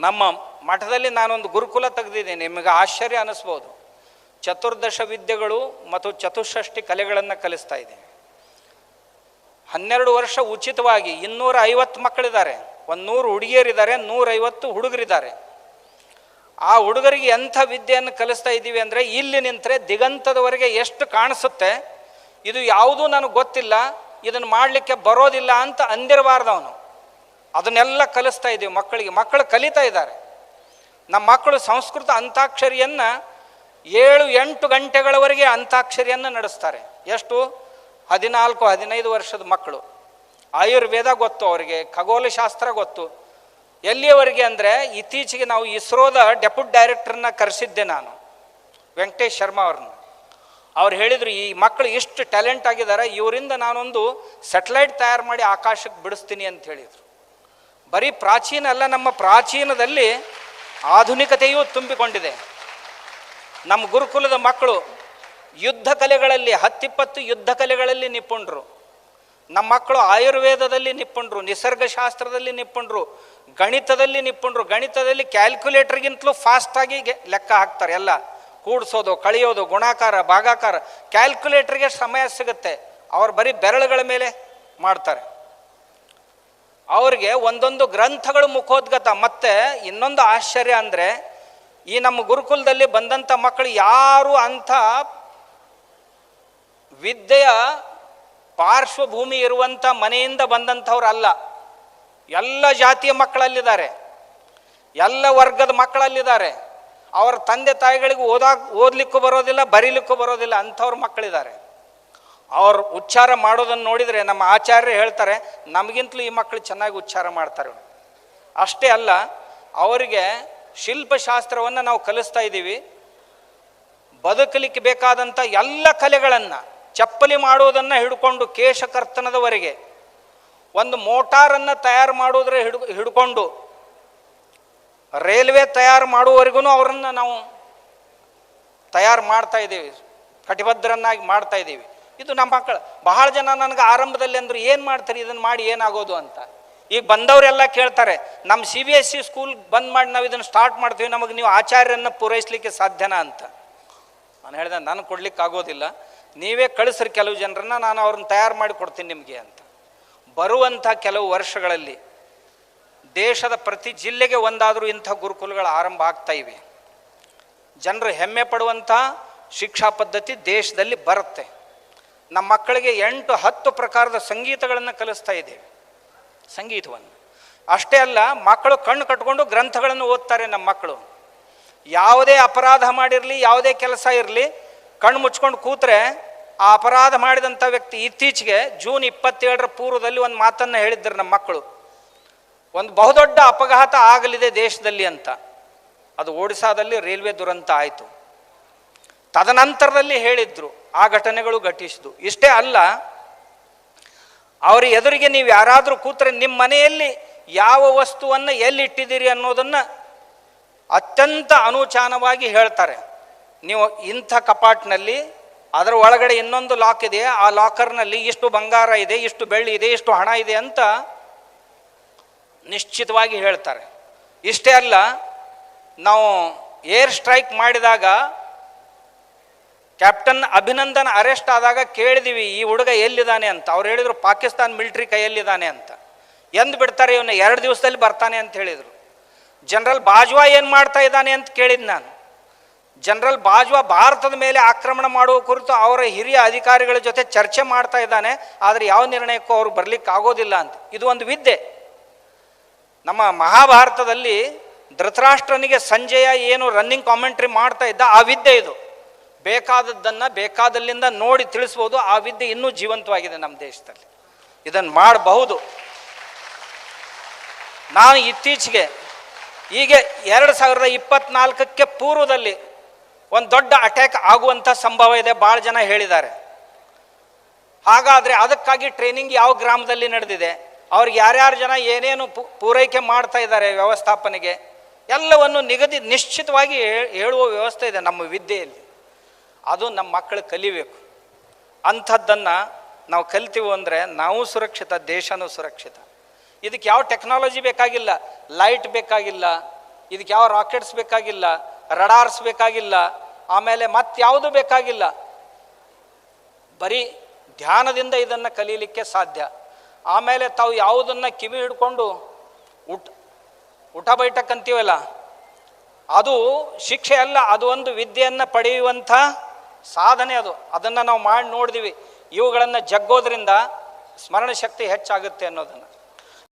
ನಮ್ಮ ಮಠದಲ್ಲಿ ನಾನೊಂದು ಗುರುಕುಲ ತೆಗೆದಿದ್ದೇನೆ. ನಿಮಗೆ ಆಶ್ಚರ್ಯ ಅನ್ನಿಸ್ಬೋದು. ಚತುರ್ದಶ ವಿದ್ಯೆಗಳು ಮತ್ತು ಚತುಷ್ಷಷ್ಟಿ ಕಲೆಗಳನ್ನು ಕಲಿಸ್ತಾ ಇದ್ದೇನೆ. 12 ವರ್ಷ ಉಚಿತವಾಗಿ 250 ಮಕ್ಕಳಿದ್ದಾರೆ, 100 ಹುಡುಗಿಯರಿದ್ದಾರೆ, 150 ಹುಡುಗರಿದ್ದಾರೆ. ಆ ಹುಡುಗರಿಗೆ ಎಂಥ ವಿದ್ಯೆಯನ್ನು ಕಲಿಸ್ತಾ ಇದ್ದೀವಿ ಅಂದರೆ, ಇಲ್ಲಿ ನಿಂತರೆ ದಿಗಂತದವರೆಗೆ ಎಷ್ಟು ಕಾಣಿಸುತ್ತೆ, ಇದು ಯಾವುದೂ ನನಗೆ ಗೊತ್ತಿಲ್ಲ, ಇದನ್ನು ಮಾಡಲಿಕ್ಕೆ ಬರೋದಿಲ್ಲ ಅಂತ ಅಂದಿರಬಾರ್ದವನು. ಅದನ್ನೆಲ್ಲ ಕಲಿಸ್ತಾ ಇದ್ದೀವಿ ಮಕ್ಕಳಿಗೆ. ಮಕ್ಕಳು ಕಲಿತಾ ಇದ್ದಾರೆ. ನಮ್ಮ ಮಕ್ಕಳು ಸಂಸ್ಕೃತ ಅಂತಾಕ್ಷರಿಯನ್ನು 7-8 ಗಂಟೆಗಳವರೆಗೆ ಅಂತಾಕ್ಷರಿಯನ್ನು ನಡೆಸ್ತಾರೆ. ಎಷ್ಟು? 14-15 ವರ್ಷದ ಮಕ್ಕಳು. ಆಯುರ್ವೇದ ಗೊತ್ತು ಅವರಿಗೆ, ಖಗೋಳಶಾಸ್ತ್ರ ಗೊತ್ತು. ಎಲ್ಲಿಯವರೆಗೆ ಅಂದರೆ, ಇತ್ತೀಚೆಗೆ ನಾವು ಇಸ್ರೋದ ಡೆಪ್ಯೂಟಿ ಡೈರೆಕ್ಟರ್ನ ಕರೆಸಿದ್ದೆ ನಾನು, ವೆಂಕಟೇಶ್ ಶರ್ಮಾ ಅವ್ರನ್ನ. ಅವ್ರು ಹೇಳಿದರು, ಈ ಮಕ್ಕಳು ಇಷ್ಟು ಟ್ಯಾಲೆಂಟ್ ಆಗಿದ್ದಾರೆ, ಇವರಿಂದ ನಾನೊಂದು ಸ್ಯಾಟಲೈಟ್ ತಯಾರು ಮಾಡಿ ಆಕಾಶಕ್ಕೆ ಬಿಡಿಸ್ತೀನಿ ಅಂತ ಹೇಳಿದರು. ಬರೀ ಪ್ರಾಚೀನ ಅಲ್ಲ, ನಮ್ಮ ಪ್ರಾಚೀನದಲ್ಲಿ ಆಧುನಿಕತೆಯೂ ತುಂಬಿಕೊಂಡಿದೆ. ನಮ್ಮ ಗುರುಕುಲದ ಮಕ್ಕಳು ಯುದ್ಧ ಕಲೆಗಳಲ್ಲಿ 10-20 ಯುದ್ಧ ಕಲೆಗಳಲ್ಲಿ ನಿಪುಣರು. ನಮ್ಮ ಮಕ್ಕಳು ಆಯುರ್ವೇದದಲ್ಲಿ ನಿಪುಣರು, ನಿಸರ್ಗಶಾಸ್ತ್ರದಲ್ಲಿ ನಿಪುಣರು, ಗಣಿತದಲ್ಲಿ ನಿಪುಣರು. ಗಣಿತದಲ್ಲಿ ಕ್ಯಾಲ್ಕುಲೇಟರ್ಗಿಂತಲೂ ಫಾಸ್ಟಾಗಿ ಲೆಕ್ಕ ಹಾಕ್ತಾರೆ. ಎಲ್ಲ ಕೂಡಿಸೋದು, ಕಳೆಯೋದು, ಗುಣಾಕಾರ, ಭಾಗಾಕಾರ, ಕ್ಯಾಲ್ಕುಲೇಟರ್ಗೆ ಸಮಯ ಸಿಗುತ್ತೆ. ಅವ್ರು ಬರೀ ಬೆರಳುಗಳ ಮೇಲೆ ಮಾಡ್ತಾರೆ. ಅವ್ರಿಗೆ ಒಂದೊಂದು ಗ್ರಂಥಗಳು ಮುಖೋದ್ಗತ. ಮತ್ತು ಇನ್ನೊಂದು ಆಶ್ಚರ್ಯ ಅಂದರೆ, ಈ ನಮ್ಮ ಗುರುಕುಲದಲ್ಲಿ ಬಂದಂಥ ಮಕ್ಕಳು ಯಾರು ಅಂಥ ವಿದ್ಯೆಯ ಪಾರ್ಶ್ವಭೂಮಿ ಇರುವಂಥ ಮನೆಯಿಂದ ಬಂದಂಥವ್ರು ಅಲ್ಲ. ಎಲ್ಲ ಜಾತಿಯ ಮಕ್ಕಳಲ್ಲಿದ್ದಾರೆ, ಎಲ್ಲ ವರ್ಗದ ಮಕ್ಕಳಲ್ಲಿದ್ದಾರೆ. ಅವರ ತಂದೆ ತಾಯಿಗಳಿಗೆ ಓದಲಿಕ್ಕೂ ಬರೋದಿಲ್ಲ, ಬರೀಲಿಕ್ಕೂ ಬರೋದಿಲ್ಲ, ಅಂಥವ್ರ ಮಕ್ಕಳಿದ್ದಾರೆ. ಅವ್ರು ಉಚ್ಚಾರ ಮಾಡೋದನ್ನು ನೋಡಿದರೆ ನಮ್ಮ ಆಚಾರ್ಯರು ಹೇಳ್ತಾರೆ, ನಮಗಿಂತಲೂ ಈ ಮಕ್ಕಳು ಚೆನ್ನಾಗಿ ಉಚ್ಚಾರ ಮಾಡ್ತಾರೆ. ಅಷ್ಟೇ ಅಲ್ಲ, ಅವರಿಗೆ ಶಿಲ್ಪಶಾಸ್ತ್ರವನ್ನು ನಾವು ಕಲಿಸ್ತಾ ಇದ್ದೀವಿ. ಬದುಕಲಿಕ್ಕೆ ಬೇಕಾದಂಥ ಎಲ್ಲ ಕಲೆಗಳನ್ನು, ಚಪ್ಪಲಿ ಮಾಡುವುದನ್ನು ಹಿಡ್ಕೊಂಡು ಕೇಶಕರ್ತನದವರೆಗೆ, ಒಂದು ಮೋಟಾರನ್ನು ತಯಾರು ಮಾಡೋದ್ರ ಹಿಡ್ಕೊಂಡು ರೈಲ್ವೆ ತಯಾರು ಮಾಡುವವರೆಗೂ ಅವರನ್ನು ನಾವು ತಯಾರು ಮಾಡ್ತಾ ಇದ್ದೀವಿ, ಕಟಿಬದ್ಧರನ್ನಾಗಿ ಮಾಡ್ತಾ ಇದ್ದೀವಿ. ಇದು ನಮ್ಮ ಮಕ್ಕಳು. ಬಹಳ ಜನ ನನಗೆ ಆರಂಭದಲ್ಲಿ ಅಂದರು, ಏನು ಮಾಡ್ತಾರೆ, ಇದನ್ನು ಮಾಡಿ ಏನಾಗೋದು ಅಂತ. ಈಗ ಬಂದವರೆಲ್ಲ ಕೇಳ್ತಾರೆ, ನಮ್ಮ CBSE ಸ್ಕೂಲ್ ಬಂದ್ ಮಾಡಿ ನಾವು ಇದನ್ನು ಸ್ಟಾರ್ಟ್ ಮಾಡ್ತೀವಿ, ನಮಗೆ ನೀವು ಆಚಾರ್ಯರನ್ನು ಪೂರೈಸಲಿಕ್ಕೆ ಸಾಧ್ಯನಾ ಅಂತ. ನಾನು ಹೇಳಿದೆ, ನಾನು ಕೊಡ್ಲಿಕ್ಕೆ ಆಗೋದಿಲ್ಲ, ನೀವೇ ಕಳಿಸ್ರಿ ಕೆಲವು ಜನರನ್ನು, ನಾನು ಅವ್ರನ್ನ ತಯಾರು ಮಾಡಿ ಕೊಡ್ತೀನಿ ನಿಮಗೆ ಅಂತ. ಬರುವಂಥ ಕೆಲವು ವರ್ಷಗಳಲ್ಲಿ ದೇಶದ ಪ್ರತಿ ಜಿಲ್ಲೆಗೆ ಒಂದಾದರೂ ಇಂಥ ಗುರುಕುಲಗಳು ಆರಂಭ ಆಗ್ತಾ ಇವೆ. ಜನರು ಹೆಮ್ಮೆ ಪಡುವಂಥ ಶಿಕ್ಷಾ ಪದ್ಧತಿ ದೇಶದಲ್ಲಿ ಬರುತ್ತೆ. ನಮ್ಮ ಮಕ್ಕಳಿಗೆ 8-10 ಪ್ರಕಾರದ ಸಂಗೀತಗಳನ್ನು ಕಲಿಸ್ತಾ ಇದ್ದೇವೆ, ಸಂಗೀತವನ್ನು. ಅಷ್ಟೇ ಅಲ್ಲ, ಮಕ್ಕಳು ಕಣ್ಣು ಕಟ್ಕೊಂಡು ಗ್ರಂಥಗಳನ್ನು ಓದ್ತಾರೆ. ನಮ್ಮ ಮಕ್ಕಳು ಯಾವುದೇ ಅಪರಾಧ ಮಾಡಿರಲಿ, ಯಾವುದೇ ಕೆಲಸ ಇರಲಿ, ಕಣ್ಣು ಮುಚ್ಕೊಂಡು ಕೂತ್ರೆ ಆ ಅಪರಾಧ ಮಾಡಿದಂಥ ವ್ಯಕ್ತಿ, ಇತ್ತೀಚೆಗೆ ಜೂನ್ 27ರ ಪೂರ್ವದಲ್ಲಿ ಒಂದು ಮಾತನ್ನು ಹೇಳಿದ್ರು ನಮ್ಮ ಮಕ್ಕಳು, ಒಂದು ಬಹುದೊಡ್ಡ ಅಪಘಾತ ಆಗಲಿದೆ ದೇಶದಲ್ಲಿ ಅಂತ. ಅದು ಒಡಿಸ್ಸಾದಲ್ಲಿ ರೈಲ್ವೆ ದುರಂತ ಆಯಿತು. ತದನಂತರದಲ್ಲಿ ಹೇಳಿದ್ರು, ಆ ಘಟನೆಗಳು ಘಟಿಸಿದ್ದು. ಇಷ್ಟೇ ಅಲ್ಲ, ಅವ್ರ ಎದುರಿಗೆ ನೀವು ಯಾರಾದರೂ ಕೂತ್ರೆ ನಿಮ್ಮ ಮನೆಯಲ್ಲಿ ಯಾವ ವಸ್ತುವನ್ನು ಎಲ್ಲಿ ಇಟ್ಟಿದ್ದೀರಿ ಅನ್ನೋದನ್ನು ಅತ್ಯಂತ ಅನುಚಾನವಾಗಿ ಹೇಳ್ತಾರೆ. ನೀವು ಇಂಥ ಕಪಾಟ್ನಲ್ಲಿ ಅದರ ಒಳಗಡೆ ಇನ್ನೊಂದು ಲಾಕ್ ಇದೆ, ಆ ಲಾಕರ್ನಲ್ಲಿ ಇಷ್ಟು ಬಂಗಾರ ಇದೆ, ಇಷ್ಟು ಬೆಳ್ಳಿ ಇದೆ, ಇಷ್ಟು ಹಣ ಇದೆ ಅಂತ ನಿಶ್ಚಿತವಾಗಿ ಹೇಳ್ತಾರೆ. ಇಷ್ಟೇ ಅಲ್ಲ, ನಾವು ಏರ್ ಸ್ಟ್ರೈಕ್ ಮಾಡಿದಾಗ ಕ್ಯಾಪ್ಟನ್ ಅಭಿನಂದನ್ ಅರೆಸ್ಟ್ ಆದಾಗ ಕೇಳಿದೀವಿ, ಈ ಹುಡುಗ ಎಲ್ಲಿದ್ದಾನೆ ಅಂತ. ಅವ್ರು ಹೇಳಿದರು, ಪಾಕಿಸ್ತಾನ ಮಿಲಿಟ್ರಿ ಕೈಯಲ್ಲಿದ್ದಾನೆ ಅಂತ. ಎಂದು ಬಿಡ್ತಾರೆ ಇವನ್ನ, 2 ದಿವಸದಲ್ಲಿ ಬರ್ತಾನೆ ಅಂತ ಹೇಳಿದರು. ಜನರಲ್ ಬಾಜ್ವಾ ಏನು ಮಾಡ್ತಾ ಇದ್ದಾನೆ ಅಂತ ಕೇಳಿದ್ ನಾನು. ಜನರಲ್ ಬಾಜ್ವಾ ಭಾರತದ ಮೇಲೆ ಆಕ್ರಮಣ ಮಾಡುವ ಕುರಿತು ಅವರ ಹಿರಿಯ ಅಧಿಕಾರಿಗಳ ಜೊತೆ ಚರ್ಚೆ ಮಾಡ್ತಾ ಇದ್ದಾನೆ, ಆದರೆ ಯಾವ ನಿರ್ಣಯಕ್ಕೂ ಅವ್ರು ಬರಲಿಕ್ಕೆ ಆಗೋದಿಲ್ಲ ಅಂತ. ಇದು ಒಂದು ವಿದ್ಯೆ. ನಮ್ಮ ಮಹಾಭಾರತದಲ್ಲಿ ಧೃತರಾಷ್ಟ್ರನಿಗೆ ಸಂಜಯ ಏನು ರನ್ನಿಂಗ್ ಕಾಮೆಂಟ್ರಿ ಮಾಡ್ತಾ ಇದ್ದ, ಆ ವಿದ್ಯೆ ಇದು. ಬೇಕಾದದ್ದನ್ನು ಬೇಕಾದಲ್ಲಿಂದ ನೋಡಿ ತಿಳಿಸ್ಬೋದು. ಆ ವಿದ್ಯೆ ಇನ್ನೂ ಜೀವಂತವಾಗಿದೆ ನಮ್ಮ ದೇಶದಲ್ಲಿ, ಇದನ್ನು ಮಾಡಬಹುದು. ನಾನು ಇತ್ತೀಚೆಗೆ ಹೀಗೆ 2024ಕ್ಕೆ ಪೂರ್ವದಲ್ಲಿ ಒಂದು ದೊಡ್ಡ ಅಟ್ಯಾಕ್ ಆಗುವಂಥ ಸಂಭವ ಇದೆ, ಭಾಳ ಜನ ಹೇಳಿದ್ದಾರೆ. ಹಾಗಾದರೆ ಅದಕ್ಕಾಗಿ ಟ್ರೈನಿಂಗ್ ಯಾವ ಗ್ರಾಮದಲ್ಲಿ ನಡೆದಿದೆ, ಅವ್ರಿಗೆ ಯಾರ್ಯಾರು ಜನ ಏನೇನು ಪೂರೈಕೆ ಮಾಡ್ತಾ ಇದ್ದಾರೆ ವ್ಯವಸ್ಥಾಪನೆಗೆ, ಎಲ್ಲವನ್ನು ನಿಶ್ಚಿತವಾಗಿ ಹೇಳುವ ವ್ಯವಸ್ಥೆ ಇದೆ ನಮ್ಮ ವಿದ್ಯೆಯಲ್ಲಿ. ಅದು ನಮ್ಮ ಮಕ್ಕಳು ಕಲಿಬೇಕು. ಅಂಥದ್ದನ್ನು ನಾವು ಕಲಿತೀವಿ ಅಂದರೆ ನಾವು ಸುರಕ್ಷಿತ, ದೇಶನೂ ಸುರಕ್ಷಿತ. ಇದಕ್ಕೆ ಯಾವ ಟೆಕ್ನಾಲಜಿ ಬೇಕಾಗಿಲ್ಲ, ಲೈಟ್ ಬೇಕಾಗಿಲ್ಲ, ಇದಕ್ಕೆ ಯಾವ ರಾಕೆಟ್ಸ್ ಬೇಕಾಗಿಲ್ಲ, ರಡಾರ್ಸ್ ಬೇಕಾಗಿಲ್ಲ, ಆಮೇಲೆ ಮತ್ತಾವುದು ಬೇಕಾಗಿಲ್ಲ. ಬರೀ ಧ್ಯಾನದಿಂದ ಇದನ್ನು ಕಲೀಲಿಕ್ಕೆ ಸಾಧ್ಯ. ಆಮೇಲೆ ತಾವು ಯಾವುದನ್ನು ಕಿವಿ ಹಿಡ್ಕೊಂಡು ಊಟ ಬೈಟಕ್ಕಂತೀವಲ್ಲ, ಅದು ಶಿಕ್ಷೆ ಅಲ್ಲ, ಅದು ಒಂದು ವಿದ್ಯೆಯನ್ನು ಪಡೆಯುವಂಥ ಸಾಧನೆ. ಅದನ್ನು ನಾವು ಮಾಡಿ ನೋಡಿದ್ವಿ. ಇವುಗಳನ್ನು ಜಗ್ಗೋದ್ರಿಂದ ಸ್ಮರಣ ಶಕ್ತಿ ಹೆಚ್ಚಾಗುತ್ತೆ ಅನ್ನೋದನ್ನು